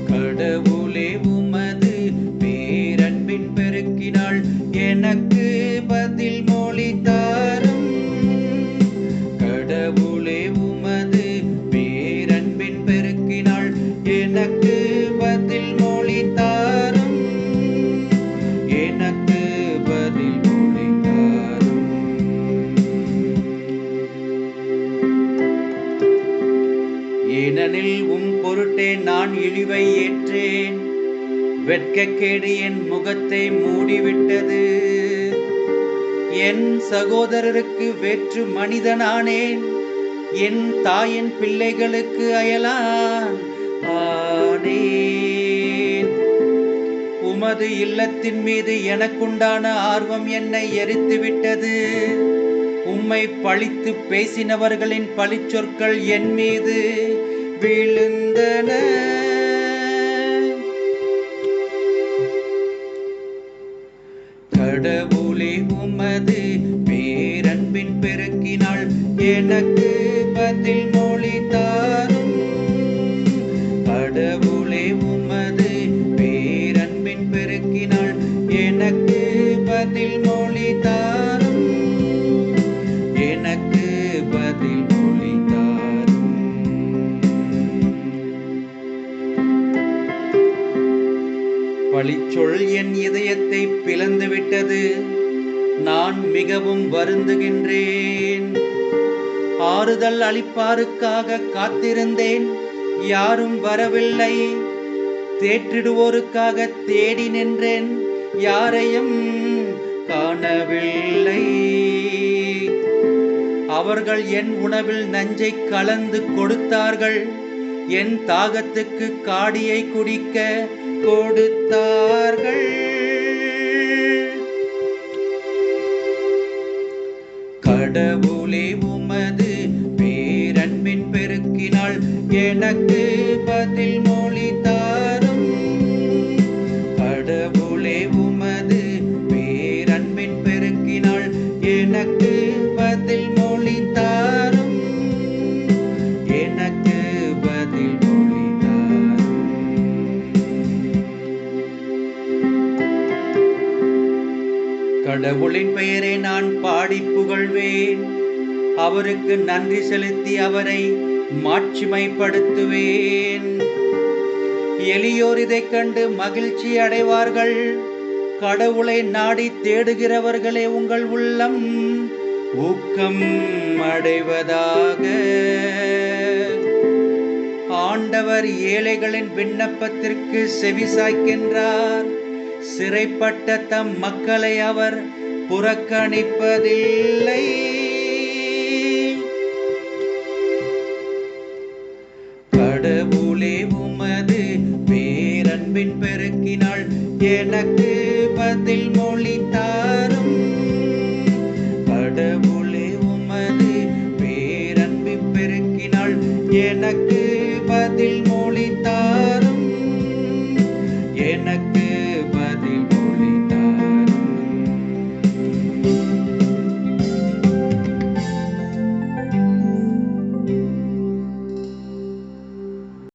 கடவுளே உமது பேரன்பின் பெருக்கினாள் எனக்கு பதில் மொழி தாரும். கடவுளே உமது பேரன்பின் பெருக்கினாள் எனக்கு பதில் மொழி தாரும். எனக்கு பதில் மொழி தாரும். ஏனெனில் உம் பொருட்டே நான் இழிவை ஏற்றேன். வெட்கக்கேடு என் முகத்தை மூடிவிட்டது. என் சகோதரருக்கு வேற்று மனிதனானேன். என் தாயின் பிள்ளைகளுக்கு அயலான் ஆனேன். உமது இல்லத்தின் மீது எனக்குண்டான ஆர்வம் என்னை எரித்துவிட்டது. உம்மை பழித்து பேசினவர்களின் பழிச்சொற்கள் என் மீது விழுந்தன. கடவுளே உமது பேரன்பின் பெருக்கினாள் எனக்கு பதில் மொழி தாரும். கடவுளே உமது பேரன்பின் பெருக்கினாள் எனக்கு பதில் மொழி தாரும். எனக்கு பதில் மொழி தாரும். பழிச்சொல் என் இதயத்தை பிளந்துவிட்டது. நான் மிகவும் வருந்துகின்றேன். ஆறுதல் அளிப்பாருக்காக காத்திருந்தேன், யாரும் வரவில்லை. தேற்றிடுவோருக்காக தேடி நின்றேன், யாரையும் காணவில்லை. அவர்கள் என் உணவில் நஞ்சை கலந்து கொடுத்தார்கள். என் தாகத்துக்கு காடியை குடிக்க கொடுத்தார்கள். கடவுளே உமது பேரன்பின் பெருக்கினாள் எனக்கு பதில் மொழி தாரும். கடவுளே உமது பேரன்பின் பெருக்கினாள் எனக்கு பதில் மொழி தாரும். எனக்கு பதில் மொழி தாரும். கடவுளின் பெயரை நான் பாடி புகழ்வேன். அவருக்கு நன்றி செலுத்தி அவரை மாட்சிமைப்படுத்துவேன். எளியோர் இதைக் கண்டு மகிழ்ச்சி அடைவார்கள். கடவுளை நாடி தேடுகிறவர்களே, உங்கள் உள்ளம் ஊக்கம் அடைவதாக. ஆண்டவர் ஏழைகளின் விண்ணப்பத்திற்கு செவிசாய்க்கின்றார். சிறைப்பட்ட தம் மக்களை அவர் புறக்கணிப்பதில்லை. கடவுளே உமது பேரன்பின் பெருக்கினாள் எனக்கு பதில் மொழி தாரும். கடவுளே உமது பேரன்பின் பெருக்கினாள் எனக்கு